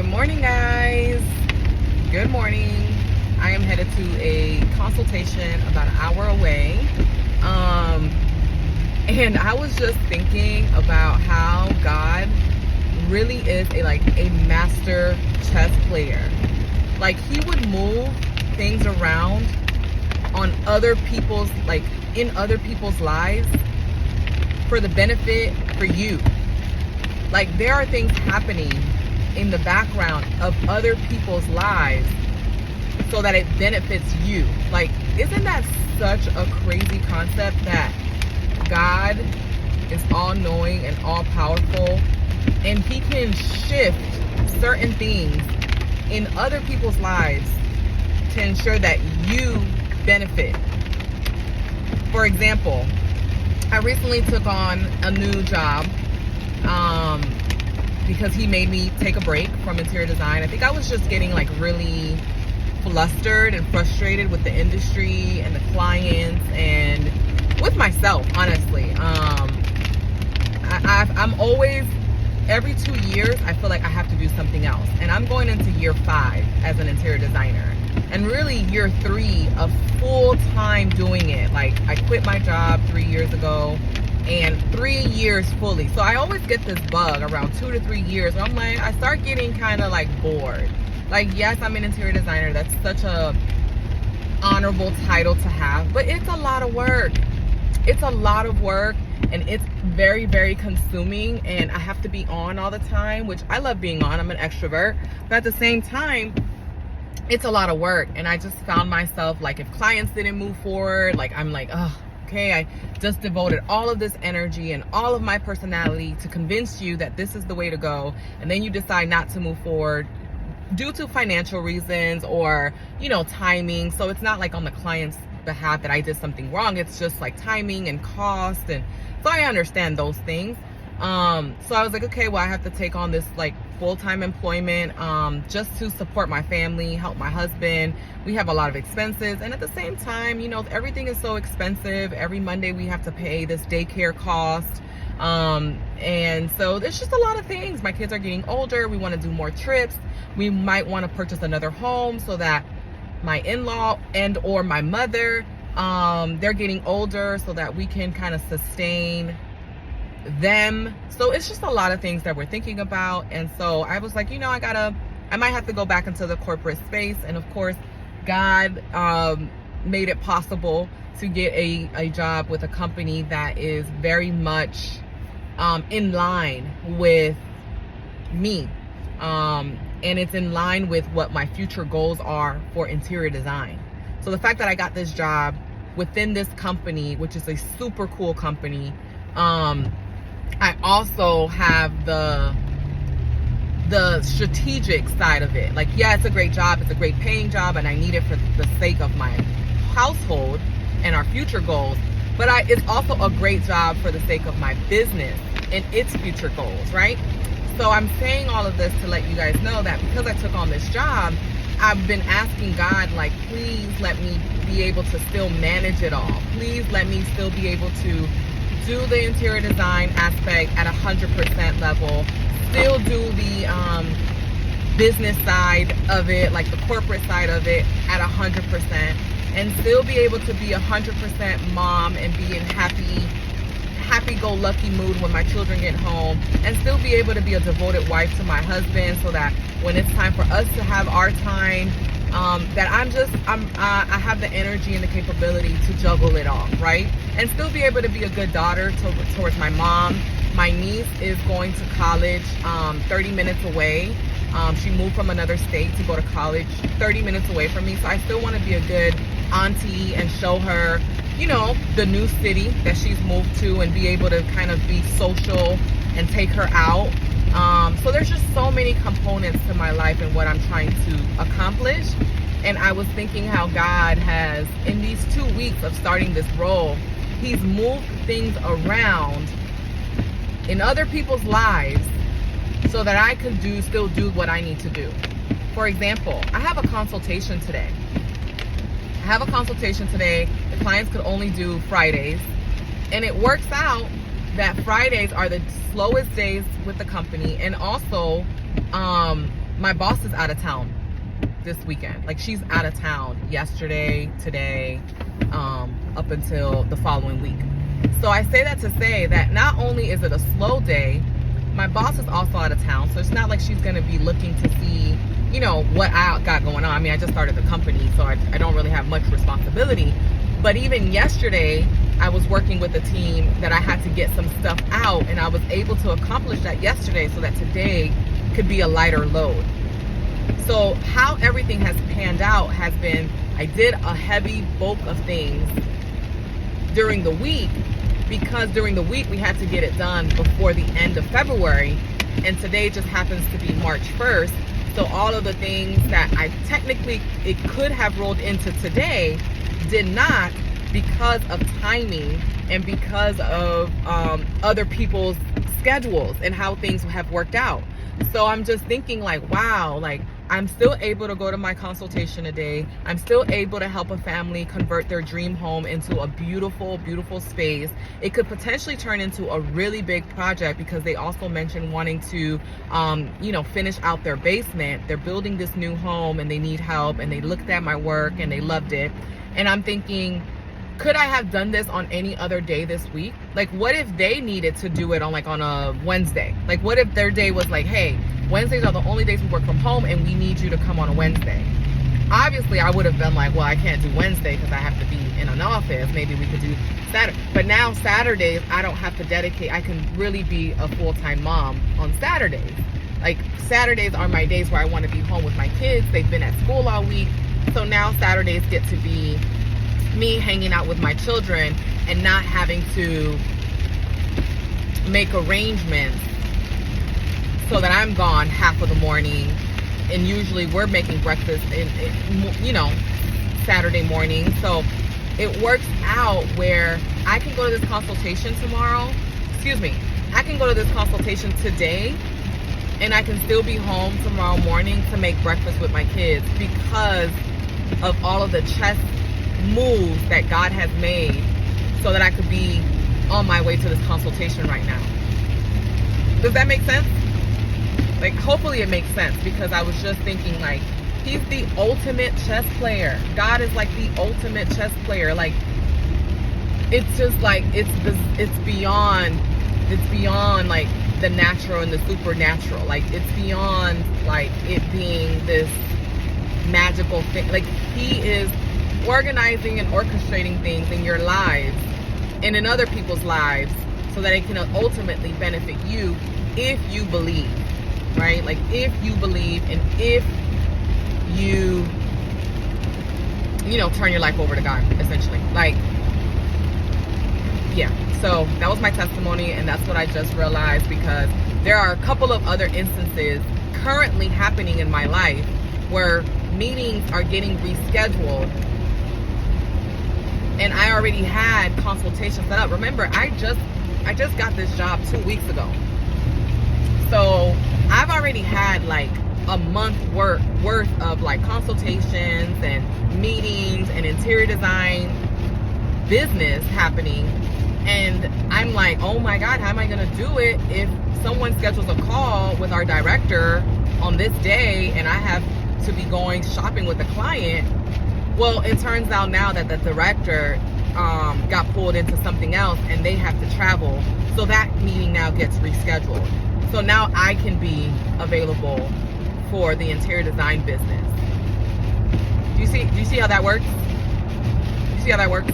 Good morning, guys. Good morning. I am headed to a consultation about an hour away. And I was just thinking about how God really is a master chess player. Like, he would move things around on other people's, in other people's lives for the benefit for you. Like, there are things happening in the background of other people's lives so that it benefits you. Like, isn't that such a crazy concept that God is all-knowing and all-powerful, and he can shift certain things in other people's lives to ensure that you benefit? For example, I recently took on a new job because he made me take a break from interior design. I think I was just getting really flustered and frustrated with the industry and the clients and with myself, honestly. I'm always, every 2 years, I feel like I have to do something else. And I'm going into year 5 as an interior designer. And really year 3 of full-time doing it. Like, I quit my job 3 years ago, and 3 years fully. So I always get this bug around 2 to 3 years. I'm like, I start getting kind of bored. Like, yes, I'm an interior designer. That's such a honorable title to have, but it's a lot of work. It's a lot of work, and it's very, very consuming, and I have to be on all the time, which I love being on. I'm an extrovert, but at the same time, it's a lot of work. And I just found myself, if clients didn't move forward, I'm like, oh, okay, I just devoted all of this energy and all of my personality to convince you that this is the way to go, and then you decide not to move forward due to financial reasons or, timing. So it's not on the client's behalf that I did something wrong. It's just timing and cost. And so I understand those things. So I was like, okay, well, I have to take on this full-time employment just to support my family, help my husband. We have a lot of expenses, and at the same time, everything is so expensive. Every Monday we have to pay this daycare cost, and so there's just a lot of things. My kids are getting older. We want to do more trips. We might want to purchase another home so that my in-law and or my mother, they're getting older, so that we can kind of sustain them. So it's just a lot of things that we're thinking about. And so I was like, I might have to go back into the corporate space. And of course, God made it possible to get a job with a company that is very much in line with me. And it's in line with what my future goals are for interior design. So the fact that I got this job within this company, which is a super cool company, I also have the strategic side of it. Yeah, it's a great job. It's a great paying job, and I need it for the sake of my household and our future goals. But it's also a great job for the sake of my business and its future goals, right? So I'm saying all of this to let you guys know that because I took on this job, I've been asking God, please let me be able to still manage it all. Please let me still be able to do the interior design aspect at 100% level, still do the business side of it, the corporate side of it at 100%, and still be able to be 100% mom and be in happy-go-lucky mood when my children get home, and still be able to be a devoted wife to my husband, so that when it's time for us to have our time, that I have the energy and the capability to juggle it all, right? And still be able to be a good daughter towards my mom. My niece is going to college 30 minutes away. She moved from another state to go to college 30 minutes away from me. So I still want to be a good auntie and show her, the new city that she's moved to, and be able to kind of be social and take her out. So there's just so many components to my life and what I'm trying to accomplish. And I was thinking how God has, in these 2 weeks of starting this role, he's moved things around in other people's lives so that I can still do what I need to do. For example, I have a consultation today. The clients could only do Fridays. And it works out that Fridays are the slowest days with the company. And also, my boss is out of town this weekend. Like, she's out of town yesterday, today, up until the following week. So I say that to say that not only is it a slow day, my boss is also out of town. So it's not like she's going to be looking to see, you know, what I got going on. I mean, I just started the company, so I don't really have much responsibility. But even yesterday, I was working with a team that I had to get some stuff out, and I was able to accomplish that yesterday so that today could be a lighter load. So how everything has panned out has been, I did a heavy bulk of things during the week, because during the week we had to get it done before the end of February, and today just happens to be March 1st. So all of the things that I technically, it could have rolled into today, did not, because of timing and because of other people's schedules and how things have worked out. So I'm just thinking like, wow, like I'm still able to go to my consultation today. I'm still able to help a family convert their dream home into a beautiful, beautiful space. It could potentially turn into a really big project, because they also mentioned wanting to, finish out their basement. They're building this new home and they need help, and they looked at my work and they loved it. And I'm thinking, could I have done this on any other day this week? Like, what if they needed to do it on a Wednesday? Like, what if their day was like, hey, Wednesdays are the only days we work from home and we need you to come on a Wednesday? Obviously, I would have been like, well, I can't do Wednesday because I have to be in an office. Maybe we could do Saturday. But now Saturdays, I don't have to dedicate. I can really be a full-time mom on Saturdays. Like, Saturdays are my days where I want to be home with my kids. They've been at school all week. So now Saturdays get to be me hanging out with my children and not having to make arrangements so that I'm gone half of the morning. And usually we're making breakfast in Saturday morning. So it works out where I can go to this consultation tomorrow. I can go to this consultation today, and I can still be home tomorrow morning to make breakfast with my kids, because of all of the chess moves that God has made so that I could be on my way to this consultation right now. Does that make sense? Like, hopefully it makes sense, because I was just thinking, like, he's the ultimate chess player. God is like the ultimate chess player. Like, it's just like, it's beyond like the natural and the supernatural. Like, it's beyond like it being this magical thing. Like, he is organizing and orchestrating things in your lives and in other people's lives so that it can ultimately benefit you if you believe, right? Like, if you believe, and if you turn your life over to God, essentially. Like, yeah. So that was my testimony, and that's what I just realized, because there are a couple of other instances currently happening in my life where meetings are getting rescheduled, and I already had consultations set up. Remember, I just got this job 2 weeks ago. So I've already had like a month worth of like consultations and meetings and interior design business happening. And I'm like, oh my God, how am I going to do it if someone schedules a call with our director on this day and I have to be going shopping with a client? Well, it turns out now that the director got pulled into something else and they have to travel. So that meeting now gets rescheduled. So now I can be available for the interior design business. Do you see how that works? Do you see how that works?